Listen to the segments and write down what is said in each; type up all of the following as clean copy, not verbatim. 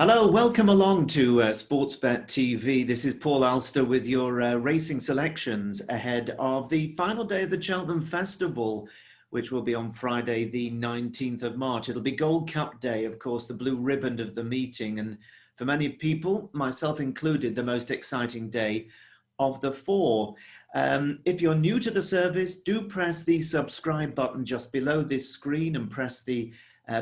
Hello, welcome along to Sportsbet TV. This is Paul Alster with your racing selections ahead of the final day of the Cheltenham Festival, which will be on Friday, the 19th of March. It'll be Gold Cup Day, of course, the blue ribbon of the meeting. And for many people, myself included, the most exciting day of the four. If you're new to the service, do press the subscribe button just below this screen and press the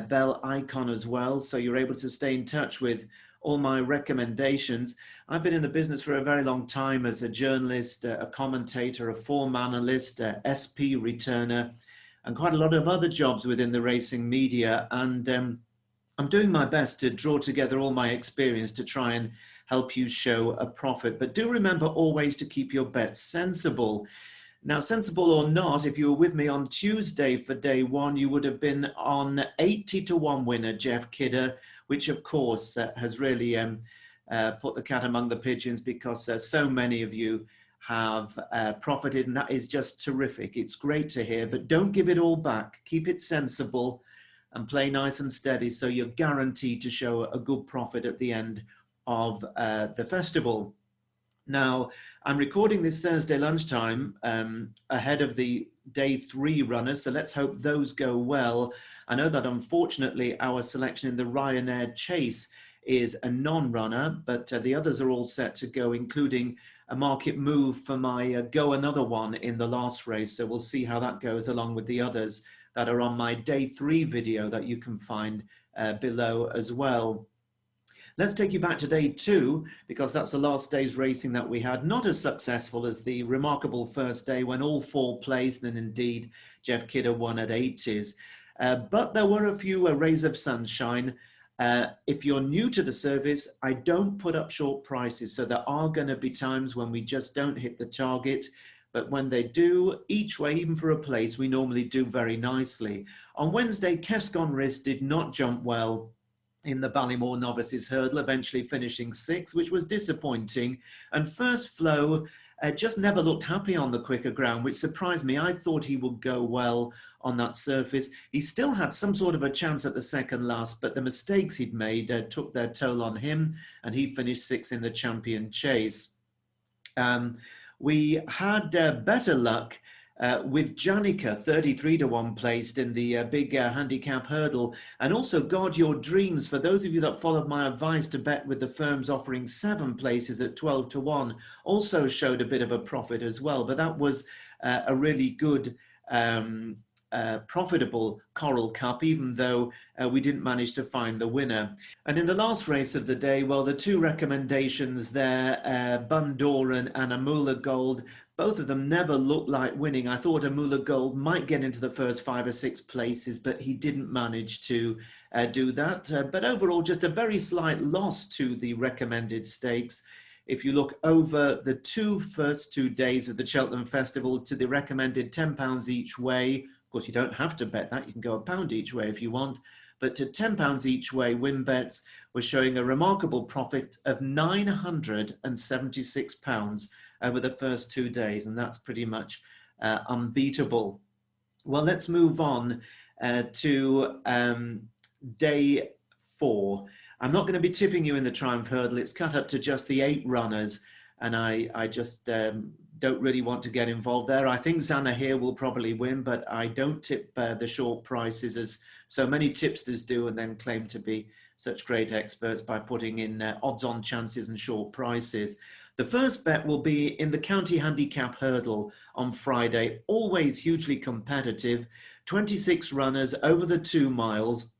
bell icon as well, so you're able to stay in touch with all my recommendations. I've been in the business for a very long time as a journalist, a commentator, a form analyst, a SP returner, and quite a lot of other jobs within the racing media. And I'm doing my best to draw together all my experience to try and help you show a profit. But do remember always to keep your bets sensible. Now, sensible or not, if you were with me on Tuesday for day one, you would have been on 80-1 winner, Jeff Kidder, which of course has really put the cat among the pigeons because so many of you have profited, and that is just terrific. It's great to hear, but don't give it all back. Keep it sensible and play nice and steady so you're guaranteed to show a good profit at the end of the festival. Now, I'm recording this Thursday lunchtime ahead of the day three runners, so let's hope those go well. I know that unfortunately our selection in the Ryanair Chase is a non-runner, but the others are all set to go, including a market move for my Go Another One in the last race. So we'll see how that goes along with the others that are on my day three video that you can find below as well. Let's take you back to day two, because that's the last day's racing that we had. Not as successful as the remarkable first day when all four placed, and indeed Jeff Kidder won at 80s. But there were a few rays of sunshine. If you're new to the service, I don't put up short prices, so there are going to be times when we just don't hit the target. But when they do, each way, even for a place, we normally do very nicely. On Wednesday, Kescon Risk did not jump well in the Ballymore Novices Hurdle, eventually finishing sixth, which was disappointing. And First Flow just never looked happy on the quicker ground, which surprised me. I thought he would go well on that surface. He still had some sort of a chance at the second last, but the mistakes he'd made took their toll on him, and he finished sixth in the champion chase. We had better luck with Janica, 33-1 placed in the big handicap hurdle. And also Guard Your Dreams, for those of you that followed my advice to bet with the firms offering 7 places at 12-1, also showed a bit of a profit as well. But that was a really good profitable Coral Cup, even though we didn't manage to find the winner. And in the last race of the day, well, the two recommendations there, Bundoran and Amula Gold, both of them never looked like winning. I thought Amula Gold might get into the first 5 or 6 places, but he didn't manage to do that. But overall, just a very slight loss to the recommended stakes. If you look over the first two days of the Cheltenham Festival to the recommended £10 each way, of course, you don't have to bet that. You can go £1 each way if you want. But to £10 each way, win bets were showing a remarkable profit of £976 over the first 2 days. And that's pretty much unbeatable. Well, let's move on to day 4. I'm not going to be tipping you in the Triumph Hurdle. It's cut up to just the 8 runners. And I just don't really want to get involved there. I think Zana here will probably win, but I don't tip the short prices as so many tipsters do and then claim to be such great experts by putting in odds-on chances and short prices. The first bet will be in the County Handicap Hurdle on Friday, always hugely competitive. 26 runners over the 2 miles,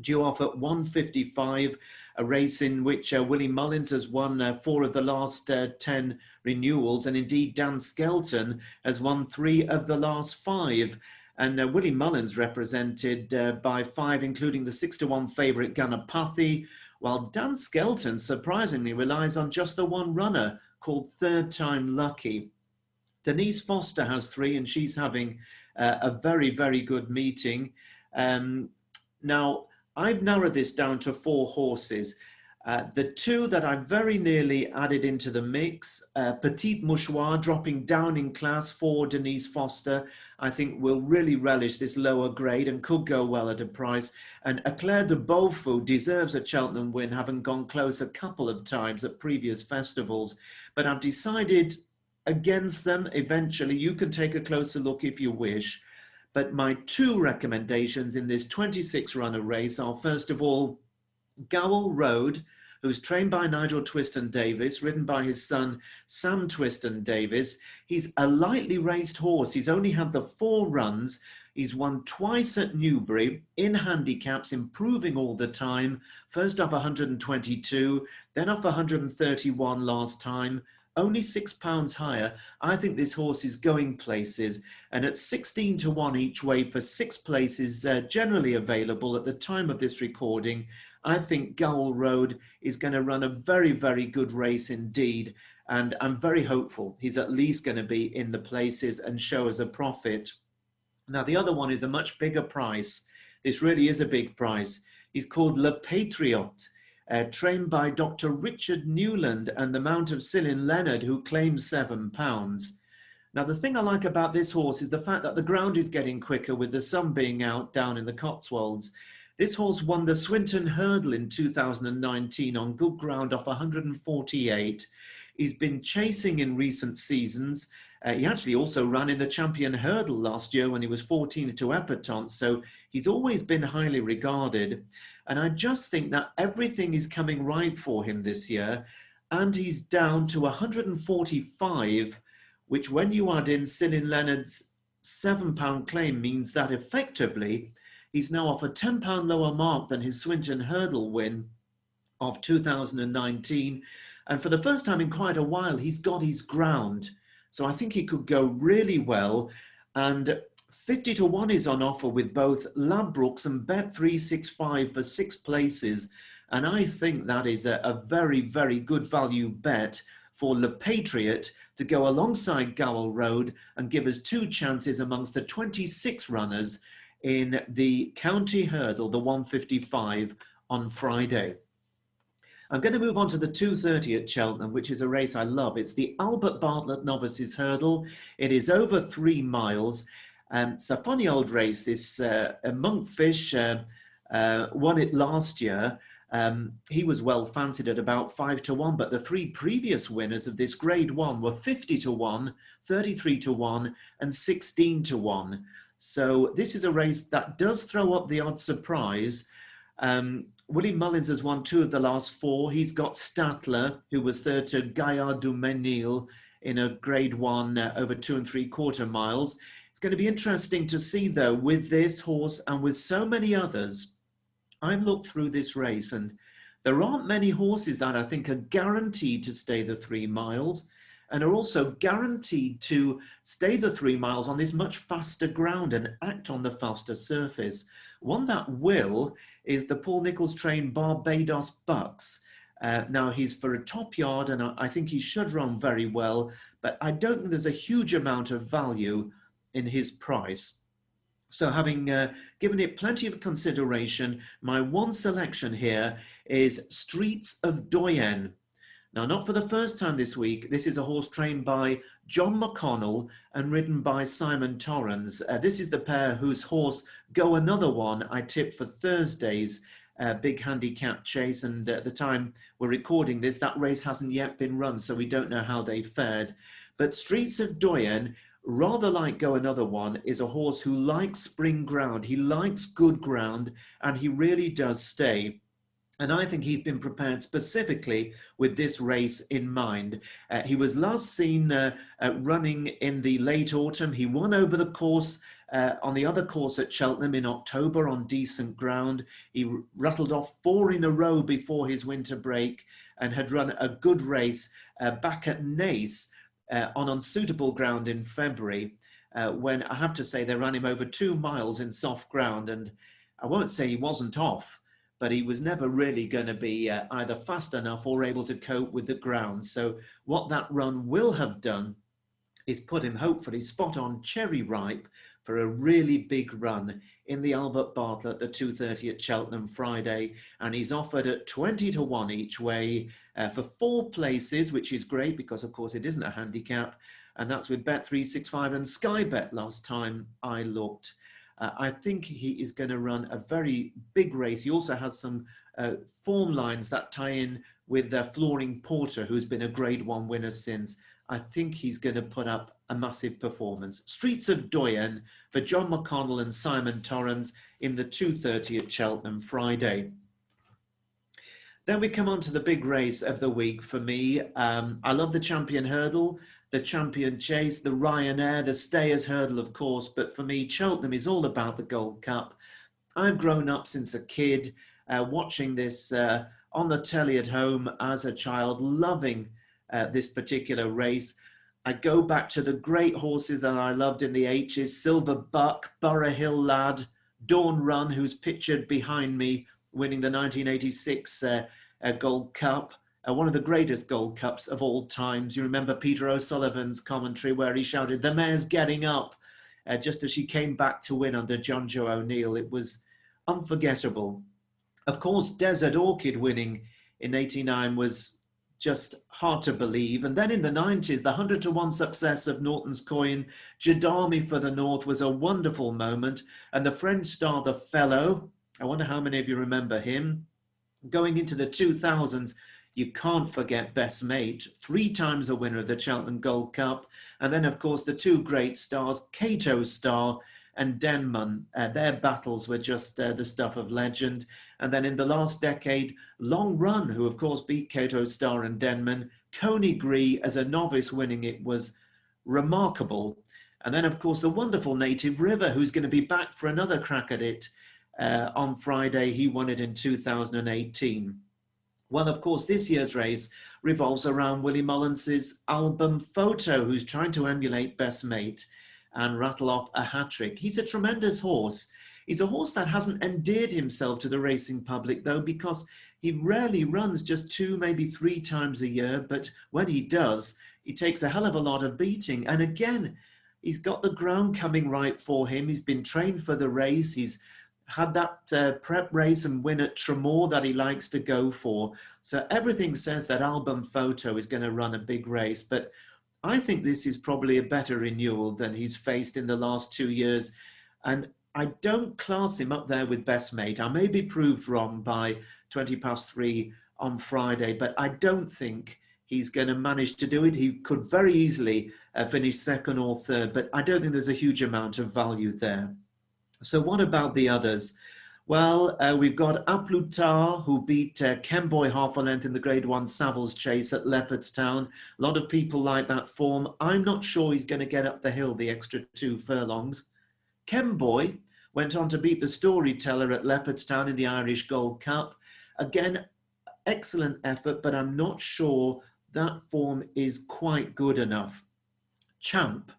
due off at 155, a race in which Willie Mullins has won 4 of the last 10 renewals, and indeed Dan Skelton has won 3 of the last 5. And Willie Mullins represented by 5, including the 6-1 favourite Ganapathy, while Dan Skelton surprisingly relies on just the one runner called Third Time Lucky. Denise Foster has 3, and she's having a very, very good meeting. Now, I've narrowed this down to 4 horses. The two that I very nearly added into the mix, Petite Mouchoir dropping down in class for Denise Foster, I think will really relish this lower grade and could go well at a price. And Eclair de Beaufort deserves a Cheltenham win, having gone close a couple of times at previous festivals. But I've decided against them eventually. You can take a closer look if you wish. But my two recommendations in this 26-runner race are, first of all, Gowell Road, who's trained by Nigel Twiston-Davies, ridden by his son Sam Twiston-Davies. He's a lightly raced horse. He's only had the 4 runs. He's won twice at Newbury in handicaps, improving all the time. First up 122, then up 131 last time, only £6 higher. I think this horse is going places, and at 16 to 1 each way for 6 places generally available at the time of this recording, I think Gowell Road is going to run a very, very good race indeed. And I'm very hopeful he's at least going to be in the places and show us a profit. Now, the other one is a much bigger price. This really is a big price. He's called Le Patriot, trained by Dr. Richard Newland and the Mount of Cillin Leonard, who claims £7. Now, the thing I like about this horse is the fact that the ground is getting quicker with the sun being out down in the Cotswolds. This horse won the Swinton Hurdle in 2019 on good ground off 148. He's been chasing in recent seasons. He actually also ran in the Champion Hurdle last year when he was 14th to Epatante, so he's always been highly regarded. And I just think that everything is coming right for him this year, and he's down to 145, which when you add in Cillin Leonard's £7 claim means that effectively he's now off a £10 lower mark than his Swinton Hurdle win of 2019. And for the first time in quite a while, he's got his ground. So I think he could go really well. And 50 to 1 is on offer with both Ladbrokes and Bet365 for 6 places. And I think that is a very, very good value bet for Le Patriot to go alongside Gowell Road and give us 2 chances amongst the 26 runners in the County Hurdle, the 155 on Friday. I'm going to move on to the 2:30 at Cheltenham, which is a race I love. It's the Albert Bartlett Novices Hurdle. It is over 3 miles. It's a funny old race. This Monkfish won it last year. He was well fancied at about 5 to 1, but the 3 previous winners of this Grade 1 were 50 to 1, 33 to 1, and 16 to 1. So this is a race that does throw up the odd surprise. Willie Mullins has won 2 of the last 4. He's got Statler, who was third to Gaillard du Mesnil in a Grade 1 over 2 3/4 miles. It's going to be interesting to see, though, with this horse and with so many others. I've looked through this race, and there aren't many horses that I think are guaranteed to stay the 3 miles. And are also guaranteed to stay the 3 miles on this much faster ground and act on the faster surface. One that will is the Paul Nicholls trained Barbados Bucks. Now he's for a top yard, and I think he should run very well, but I don't think there's a huge amount of value in his price. So having given it plenty of consideration, my one selection here is Streets of Doyen. Now, not for the first time this week, this is a horse trained by John McConnell and ridden by Simon Torrens. This is the pair whose horse Go Another One I tipped for Thursday's big handicap chase. And at the time we're recording this, that race hasn't yet been run, so we don't know how they fared. But Streets of Doyen, rather like Go Another One, is a horse who likes spring ground. He likes good ground, and he really does stay. And I think he's been prepared specifically with this race in mind. He was last seen running in the late autumn. He won over the course on the other course at Cheltenham in October on decent ground. He rattled off 4 in a row before his winter break and had run a good race back at Naas on unsuitable ground in February, when I have to say they ran him over 2 miles in soft ground. And I won't say he wasn't off, but he was never really going to be either fast enough or able to cope with the ground. So what that run will have done is put him hopefully spot on cherry ripe for a really big run in the Albert Bartlett, the 2:30 at Cheltenham Friday, and he's offered at 20 to 1 each way for 4 places, which is great because, of course, it isn't a handicap, and that's with Bet365 and Sky Bet last time I looked. I think he is going to run a very big race. He also has some form lines that tie in with Flooring Porter, who's been a Grade 1 winner since. I think he's going to put up a massive performance. Streets of Doyen for John McConnell and Simon Torrens in the 2:30 at Cheltenham Friday. Then we come on to the big race of the week for me. I love the Champion Hurdle, the Champion Chase, the Ryanair, the Stayers Hurdle, of course. But for me, Cheltenham is all about the Gold Cup. I've grown up since a kid watching this on the telly at home as a child, loving this particular race. I go back to the great horses that I loved in the 80s, Silver Buck, Borough Hill Lad, Dawn Run, who's pictured behind me, winning the 1986 Gold Cup, one of the greatest Gold Cups of all times. You remember Peter O'Sullivan's commentary where he shouted, "The mare's getting up," just as she came back to win under John Joe O'Neill. It was unforgettable. Of course, Desert Orchid winning in '89 was just hard to believe. And then in the 90s, the 100 to 1 success of Norton's Coin, Jadami for the North was a wonderful moment. And the French star, The Fellow, I wonder how many of you remember him. Going into the 2000s, you can't forget Best Mate, 3 times a winner of the Cheltenham Gold Cup. And then, of course, the 2 great stars, Cato Star and Denman. Their battles were just the stuff of legend. And then in the last decade, Long Run, who of course beat Cato Star and Denman. Coney Gree as a novice winning it was remarkable. And then, of course, the wonderful Native River, who's going to be back for another crack at it on Friday. He won it in 2018. Well, of course, this year's race revolves around Willie Mullins's Album Photo, who's trying to emulate Best Mate and rattle off a hat-trick. He's a tremendous horse. He's a horse that hasn't endeared himself to the racing public, though, because he rarely runs, just 2, maybe 3 times a year. But when he does, he takes a hell of a lot of beating. And again, he's got the ground coming right for him. He's been trained for the race. He's had that prep race and win at Tremor that he likes to go for. So everything says that Album Photo is going to run a big race. But I think this is probably a better renewal than he's faced in the last 2 years. And I don't class him up there with Best Mate. I may be proved wrong by 3:20 on Friday, but I don't think he's going to manage to do it. He could very easily finish 2nd or 3rd, but I don't think there's a huge amount of value there. So what about the others? Well, we've got Aplutar, who beat Kemboy half a length in the Grade 1 Savills Chase at Leopardstown. A lot of people like that form. I'm not sure he's going to get up the hill the extra 2 furlongs. Kemboy went on to beat the Storyteller at Leopardstown in the Irish Gold Cup. Again, excellent effort, but I'm not sure that form is quite good enough. Champ.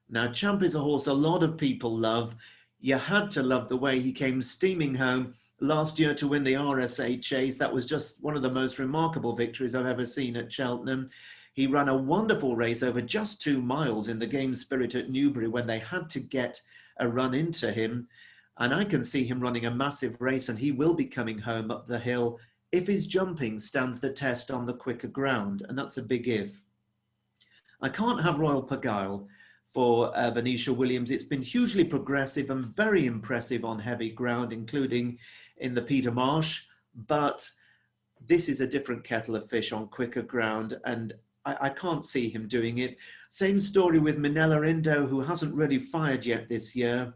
Now, Champ is a horse a lot of people love. You had to love the way he came steaming home last year to win the RSA Chase. That was just one of the most remarkable victories I've ever seen at Cheltenham. He ran a wonderful race over just 2 miles in the Game Spirit at Newbury when they had to get a run into him. And I can see him running a massive race, and he will be coming home up the hill if his jumping stands the test on the quicker ground. And that's a big if. I can't have Royal Pagile for Venetia Williams. It's been hugely progressive and very impressive on heavy ground, including in the Peter Marsh. But this is a different kettle of fish on quicker ground, and I can't see him doing it. Same story with Minella Indo, who hasn't really fired yet this year.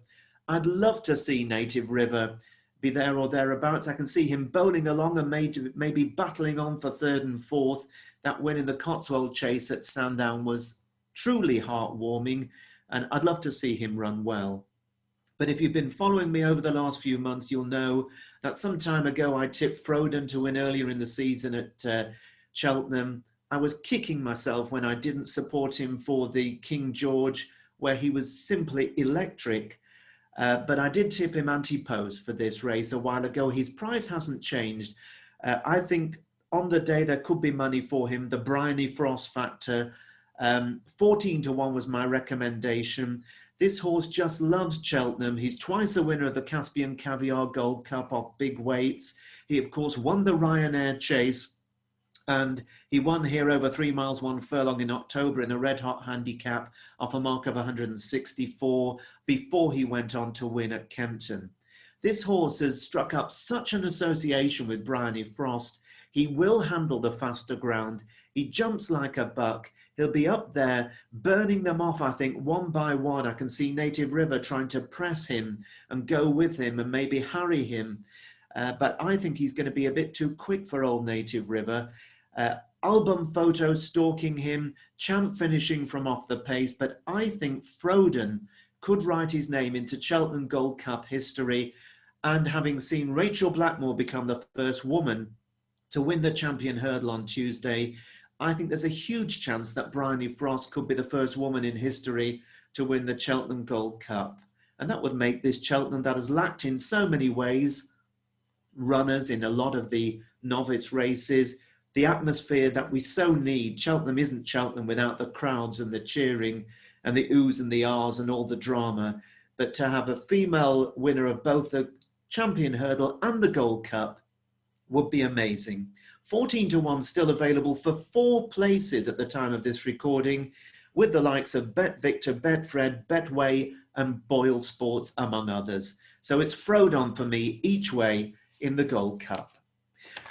I'd love to see Native River be there or thereabouts. I can see him bowling along and maybe battling on for 3rd and 4th. That win in the Cotswold Chase at Sandown was truly heartwarming, and I'd love to see him run well. But if you've been following me over the last few months, you'll know that some time ago I tipped Frodon to win earlier in the season at Cheltenham. I was kicking myself when I didn't support him for the King George, where he was simply electric. But I did tip him anti-post for this race a while ago. His price hasn't changed. I think on the day there could be money for him. The Bryony Frost factor, 14 to 1 was my recommendation. This horse just loves Cheltenham. He's twice a winner of the Caspian Caviar Gold Cup off big weights. He, of course, won the Ryanair Chase, and he won here over 3 miles, 1 furlong in October in a red-hot handicap off a mark of 164 before he went on to win at Kempton. This horse has struck up such an association with Bryony Frost. He will handle the faster ground. He jumps like a buck. He'll be up there burning them off, I think, one by one. I can see Native River trying to press him and go with him and maybe harry him. But I think he's going to be a bit too quick for old Native River. Album photo stalking him, Champ finishing from off the pace. But I think Froden could write his name into Cheltenham Gold Cup history. And having seen Rachel Blackmore become the first woman to win the champion hurdle on Tuesday, I think there's a huge chance that Bryony Frost could be the first woman in history to win the Cheltenham Gold Cup. And that would make this Cheltenham, that has lacked in so many ways, runners in a lot of the novice races, the atmosphere that we so need. Cheltenham isn't Cheltenham without the crowds and the cheering and the oohs and the ahs and all the drama. But to have a female winner of both the champion hurdle and the Gold Cup would be amazing. 14-1 still available for 4 places at the time of this recording, with the likes of Bet Victor, Betfred, Betway and Boyle Sports, among others. So it's Frodon for me each way in the Gold Cup.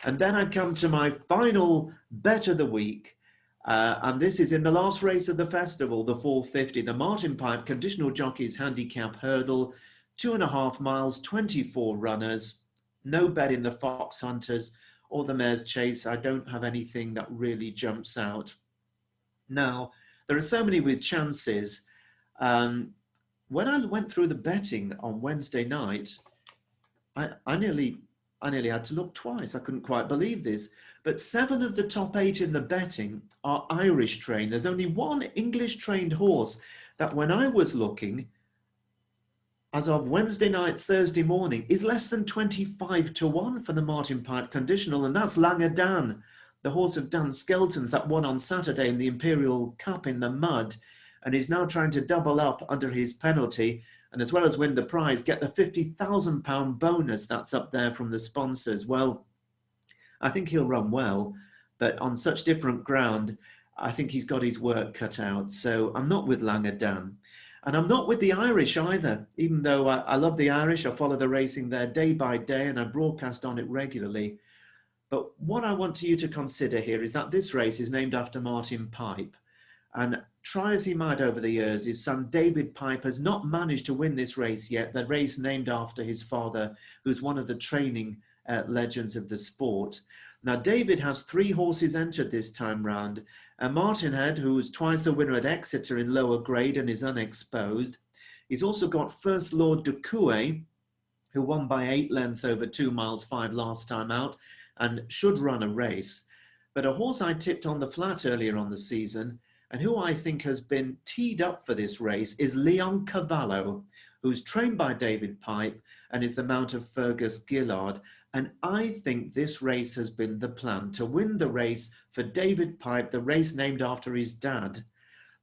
And then I come to my final bet of the week, and this is in the last race of the festival, the 450, the Martin Pipe Conditional Jockeys Handicap Hurdle, 2.5 miles, 24 runners, no bet in the Fox Hunters or the Mare's Chase. I don't have anything that really jumps out. Now, there are so many with chances. When I went through the betting on Wednesday night, I nearly had to look twice. I couldn't quite believe this. But 7 of the top 8 in the betting are Irish trained. There's only one English trained horse that when I was looking, as of Wednesday night, Thursday morning, is less than 25-1 for the Martin Pipe Conditional, and that's Langer Dan, the horse of Dan Skelton's that won on Saturday in the Imperial Cup in the mud, and is now trying to double up under his penalty, and as well as win the prize, get the £50,000 bonus that's up there from the sponsors. Well, I think he'll run well, but on such different ground, I think he's got his work cut out. So I'm not with Langer Dan. And I'm not with the Irish either, even though I love the Irish. I follow the racing there day by day and I broadcast on it regularly. But what I want you to consider here is that this race is named after Martin Pipe. And try as he might over the years, his son David Pipe has not managed to win this race yet, the race named after his father, who's one of the training legends of the sport. Now, David has 3 horses entered this time round. Martinhead, who was twice a winner at Exeter in lower grade and is unexposed. He's also got First Lord Ducoux, who won by 8 lengths over 2 miles 5 last time out and should run a race. But a horse I tipped on the flat earlier on the season and who I think has been teed up for this race is Leon Cavallo, who's trained by David Pipe and is the mount of Fergus Gillard. And I think this race has been the plan, to win the race for David Pipe, the race named after his dad.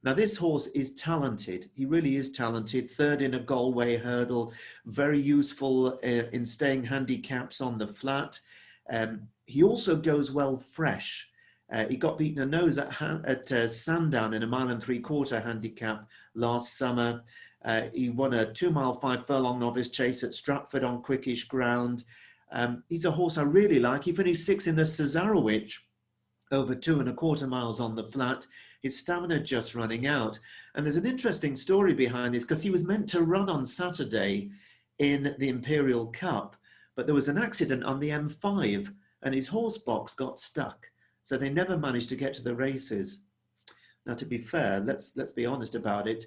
Now, this horse is talented. He really is talented. 3rd in a Galway hurdle, very useful in staying handicaps on the flat. He also goes well fresh. He got beaten a nose at Sandown in a 1 3/4 handicap last summer. He won a 2 mile 5 furlong novice chase at Stratford on quickish ground. He's a horse I really like. He finished 6th in the Cesarewitch over 2 1/4 miles on the flat. His stamina just running out. And there's an interesting story behind this because he was meant to run on Saturday in the Imperial Cup, but there was an accident on the M5 and his horse box got stuck. So they never managed to get to the races. Now, to be fair, let's be honest about it.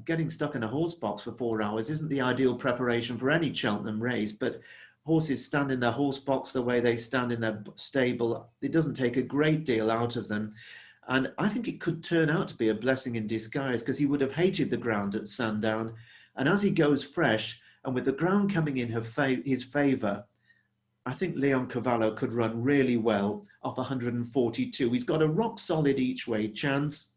Getting stuck in a horse box for 4 hours isn't the ideal preparation for any Cheltenham race, but horses stand in their horse box the way they stand in their stable. It doesn't take a great deal out of them. And I think it could turn out to be a blessing in disguise because he would have hated the ground at Sandown. And as he goes fresh and with the ground coming in his favour, I think Leon Cavallo could run really well off 142. He's got a rock solid each way chance.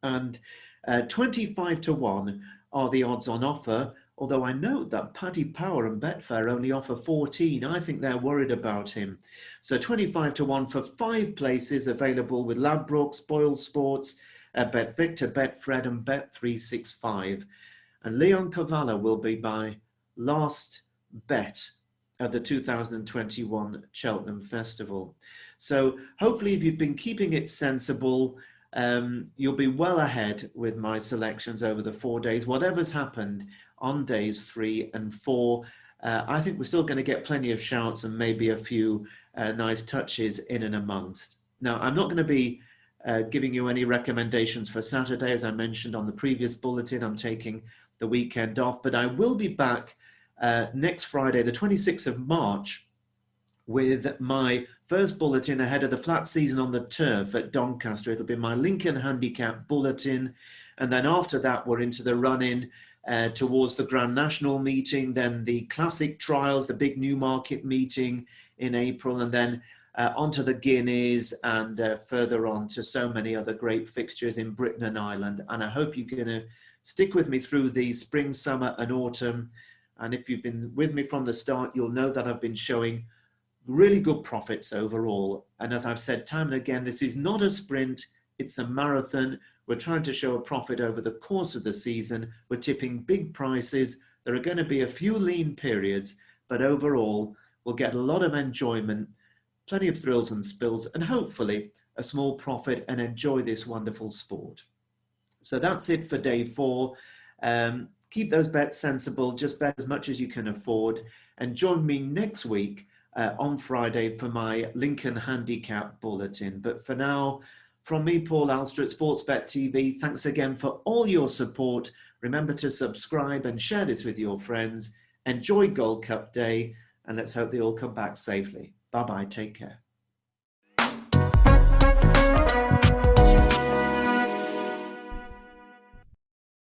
And 25-1, are the odds on offer, although I note that Paddy Power and Betfair only offer 14. I think they're worried about him. So 25 to 1 for 5 places available with Ladbrokes, Boyle Sports, Bet Victor, Betfred and Bet365. And Leon Cavallo will be my last bet at the 2021 Cheltenham Festival. So hopefully if you've been keeping it sensible, you'll be well ahead with my selections over the 4 days. Whatever's happened on days 3 and 4, I think we're still going to get plenty of shouts and maybe a few nice touches in and amongst. Now, I'm not going to be giving you any recommendations for Saturday. As I mentioned on the previous bulletin, I'm taking the weekend off, but I will be back next Friday, the 26th of March, with my first bulletin ahead of the flat season on the turf at Doncaster. It'll be my Lincoln Handicap bulletin. And then after that, we're into the run-in towards the Grand National meeting, then the Classic Trials, the big Newmarket meeting in April, and then onto the Guineas and further on to so many other great fixtures in Britain and Ireland. And I hope you're going to stick with me through the spring, summer and autumn. And if you've been with me from the start, you'll know that I've been showing really good profits overall. And as I've said time and again, this is not a sprint, it's a marathon. We're trying to show a profit over the course of the season. We're tipping big prices. There are going to be a few lean periods, but overall, we'll get a lot of enjoyment, plenty of thrills and spills, and hopefully a small profit and enjoy this wonderful sport. So that's it for day 4. Keep those bets sensible, just bet as much as you can afford, and join me next week on Friday for my Lincoln Handicap Bulletin. But for now, from me, Paul Alster at Sportsbet TV, thanks again for all your support. Remember to subscribe and share this with your friends. Enjoy Gold Cup Day, and let's hope they all come back safely. Bye-bye, take care.